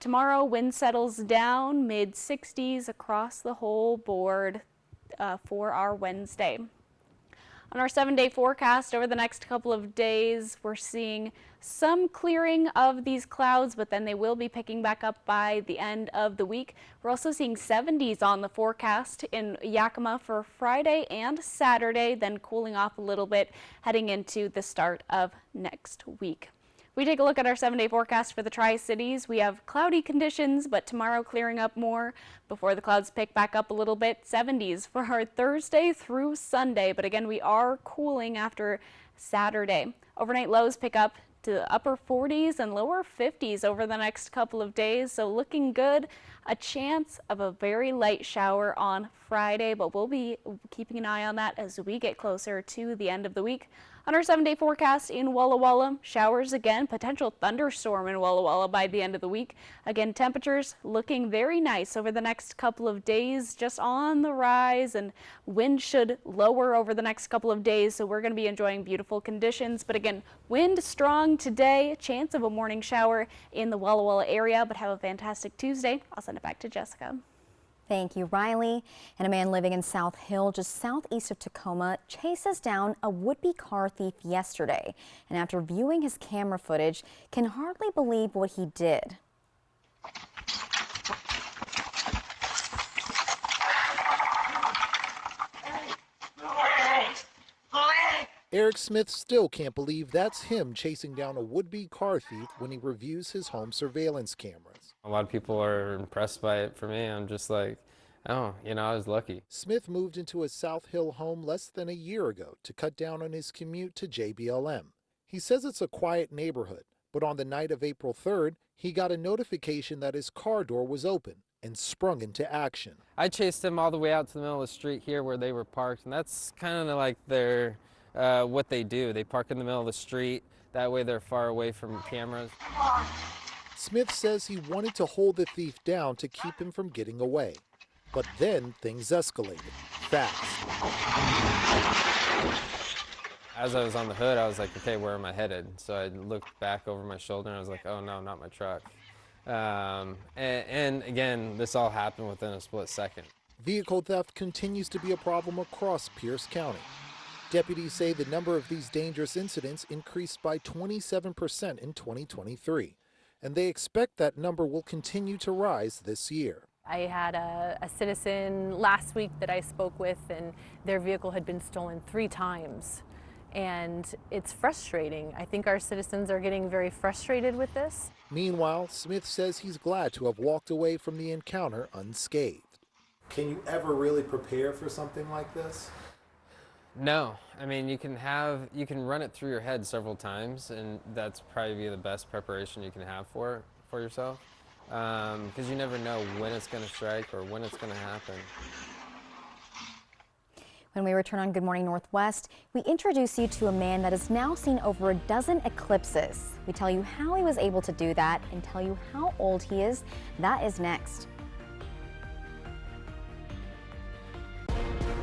Tomorrow, wind settles down, mid-60s across the whole board for our Wednesday. On our 7-day forecast over the next couple of days, we're seeing some clearing of these clouds, but then they will be picking back up by the end of the week. We're also seeing 70s on the forecast in Yakima for Friday and Saturday, then cooling off a little bit heading into the start of next week. We take a look at our 7-day forecast for the Tri-Cities. We have cloudy conditions, but tomorrow clearing up more before the clouds pick back up a little bit. 70s for our Thursday through Sunday, but again, we are cooling after Saturday. Overnight lows pick up to upper 40s and lower 50s over the next couple of days, so looking good. A chance of a very light shower on Friday, but we'll be keeping an eye on that as we get closer to the end of the week. On our 7-day forecast in Walla Walla, showers again, potential thunderstorm in Walla Walla by the end of the week. Again, temperatures looking very nice over the next couple of days, just on the rise, and wind should lower over the next couple of days, so we're going to be enjoying beautiful conditions. But again, wind strong today, chance of a morning shower in the Walla Walla area, but have a fantastic Tuesday. I'll send it back to Jessica. Thank you, Riley. And a man living in South Hill, just southeast of Tacoma, chases down a would-be car thief yesterday. And after viewing his camera footage, can hardly believe what he did. Eric Smith still can't believe that's him chasing down a would-be car thief when he reviews his home surveillance cameras. A lot of people are impressed by it. For me, I'm just like, oh, I was lucky. Smith moved into a South Hill home less than a year ago to cut down on his commute to JBLM. He says it's a quiet neighborhood, but on the night of April 3rd, he got a notification that his car door was open and sprung into action. I chased him all the way out to the middle of the street here where they were parked, and that's kind of like their what they do. They park in the middle of the street. That way they're far away from cameras. Smith says he wanted to hold the thief down to keep him from getting away. But then things escalated fast. As I was on the hood, I was like, okay, where am I headed? So I looked back over my shoulder and I was like, oh no, not my truck. And again, this all happened within a split second. Vehicle theft continues to be a problem across Pierce County. Deputies say the number of these dangerous incidents increased by 27% in 2023, and they expect that number will continue to rise this year. I had a citizen last week that I spoke with, and their vehicle had been stolen 3 times. And it's frustrating. I think our citizens are getting very frustrated with this. Meanwhile, Smith says he's glad to have walked away from the encounter unscathed. Can you ever really prepare for something like this? No, I mean, you can run it through your head several times, and that's probably the best preparation you can have for yourself, because you never know when it's going to strike or when it's going to happen. When we return on Good Morning Northwest, we introduce you to a man that has now seen over a dozen eclipses. We tell you how he was able to do that and tell you how old he is. That is next.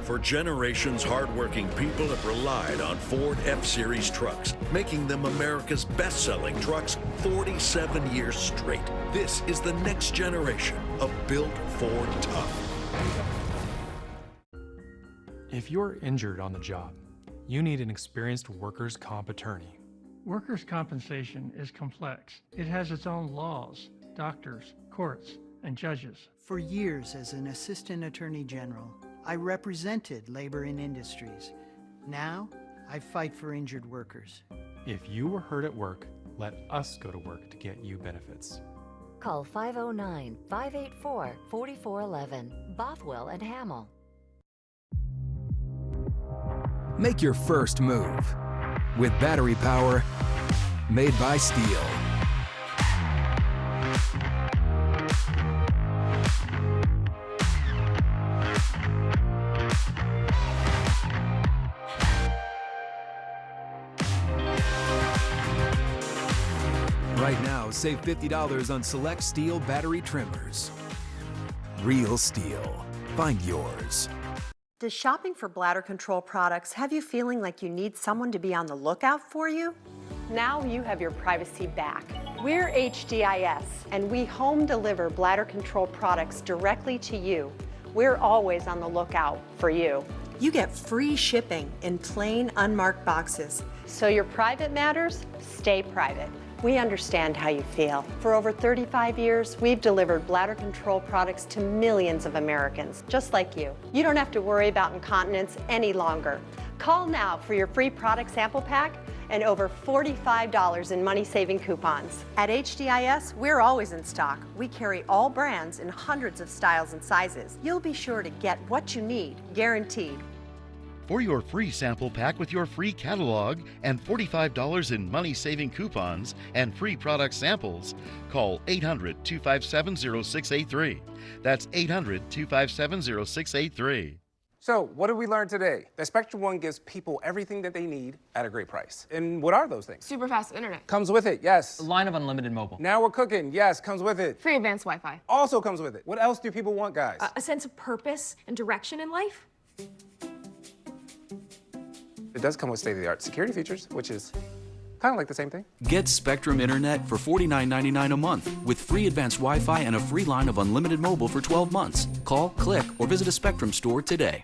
For generations, hardworking people have relied on Ford F-Series trucks, making them America's best-selling trucks 47 years straight. This is the next generation of built Ford tough. If you're injured on the job, you need an experienced workers' comp attorney. Workers' compensation is complex. It has its own laws, doctors, courts, and judges. For years as an assistant attorney general, I represented labor and industries. Now, I fight for injured workers. If you were hurt at work, let us go to work to get you benefits. Call 509-584-4411, Bothwell and Hamill. Make your first move with battery power made by Steel. Right now, save $50 on select Steel battery trimmers. Real Steel. Find yours. Does shopping for bladder control products have you feeling like you need someone to be on the lookout for you? Now you have your privacy back. We're HDIS, and we home deliver bladder control products directly to you. We're always on the lookout for you. You get free shipping in plain, unmarked boxes. So your private matters stay private. We understand how you feel. For over 35 years, we've delivered bladder control products to millions of Americans, just like you. You don't have to worry about incontinence any longer. Call now for your free product sample pack and over $45 in money-saving coupons. At HDIS, we're always in stock. We carry all brands in hundreds of styles and sizes. You'll be sure to get what you need, guaranteed. For your free sample pack with your free catalog and $45 in money-saving coupons and free product samples, call 800-257-0683. That's 800-257-0683. So, what did we learn today? That Spectrum One gives people everything that they need at a great price. And what are those things? Super fast internet. Comes with it, yes. A line of unlimited mobile. Now we're cooking, yes, comes with it. Free advanced Wi-Fi. Also comes with it. What else do people want, guys? A sense of purpose and direction in life. It does come with state-of-the-art security features, which is kind of like the same thing. Get Spectrum Internet for $49.99 a month with free advanced Wi-Fi and a free line of unlimited mobile for 12 months. Call, click, or visit a Spectrum store today.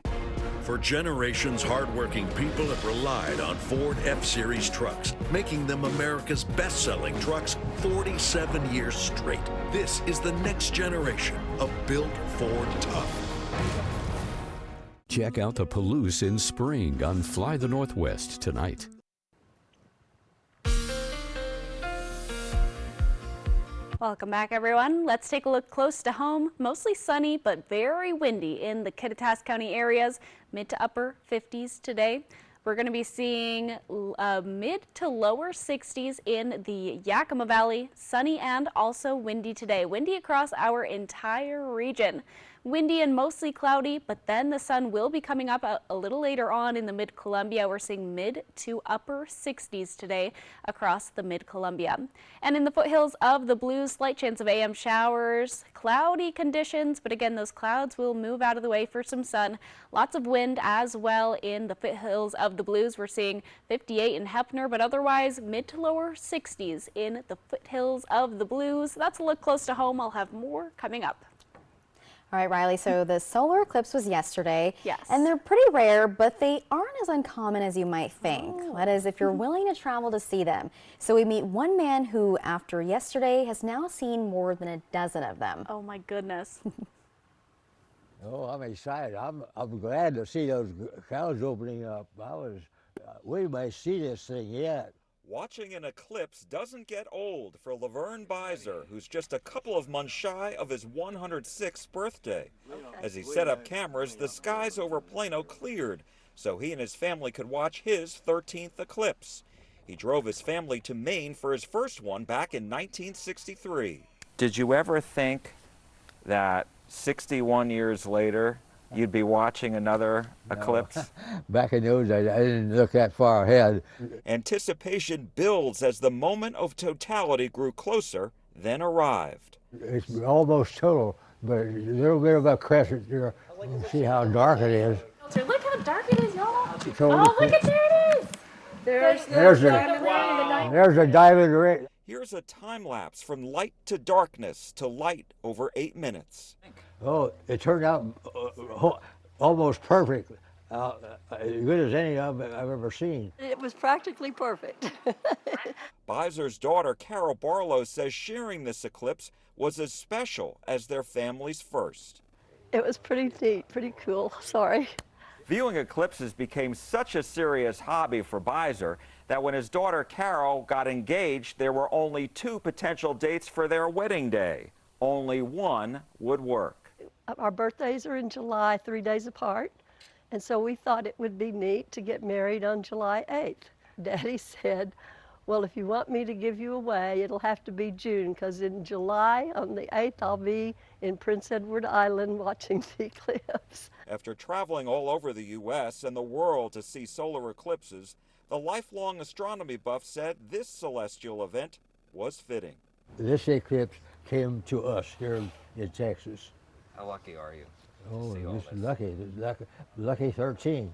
For generations, hardworking people have relied on Ford F-Series trucks, making them America's best-selling trucks 47 years straight. This is the next generation of built Ford tough. Check out the Palouse in spring on Fly the Northwest tonight. Welcome back, everyone. Let's take a look close to home. Mostly sunny, but very windy in the Kittitas County areas. Mid to upper 50s today. We're going to be seeing mid to lower 60s in the Yakima Valley. Sunny and also windy today. Windy across our entire region. Windy and mostly cloudy, but then the sun will be coming up a little later on in the Mid-Columbia. We're seeing mid to upper 60s today across the Mid-Columbia. And in the foothills of the Blues, slight chance of AM showers, cloudy conditions, but again, those clouds will move out of the way for some sun. Lots of wind as well in the foothills of the Blues. We're seeing 58 in Hefner, but otherwise mid to lower 60s in the foothills of the Blues. That's a look close to home. I'll have more coming up. All right, Riley, so the solar eclipse was yesterday. Yes. And they're pretty rare, but they aren't as uncommon as you might think. That is, if you're willing to travel to see them. So we meet one man who, after yesterday, has now seen more than a dozen of them. Oh, my goodness. Oh, I'm excited. I'm glad to see those clouds opening up. We may see this thing yet. Watching an eclipse doesn't get old for Laverne Beiser, who's just a couple of months shy of his 106th birthday. As he set up cameras, the skies over Plano cleared, so he and his family could watch his 13th eclipse. He drove his family to Maine for his first one back in 1963. Did you ever think that 61 years later, you'd be watching another eclipse? Back in those days, I didn't look that far ahead. Anticipation builds as the moment of totality grew closer, then arrived. It's almost total, but a little bit of a crescent there. See how dark it is. Look how dark it is, y'all. Oh, look at there it is. There's a diamond ring. Here's a time lapse from light to darkness to light over 8 minutes. Oh, it turned out almost perfect. As good as any of them I've ever seen. It was practically perfect. Beiser's daughter, Carol Barlow, says sharing this eclipse was as special as their family's first. It was pretty neat, pretty cool. Sorry. Viewing eclipses became such a serious hobby for Beiser that when his daughter Carol got engaged, there were only 2 potential dates for their wedding day. Only one would work. Our birthdays are in July, 3 days apart, and so we thought it would be neat to get married on July 8th. Daddy said, well, if you want me to give you away, it'll have to be June, because in July, on the 8th, I'll be in Prince Edward Island watching the eclipse. After traveling all over the U.S. and the world to see solar eclipses, the lifelong astronomy buff said this celestial event was fitting. This eclipse came to us here in Texas. How lucky are you? Oh, just lucky 13.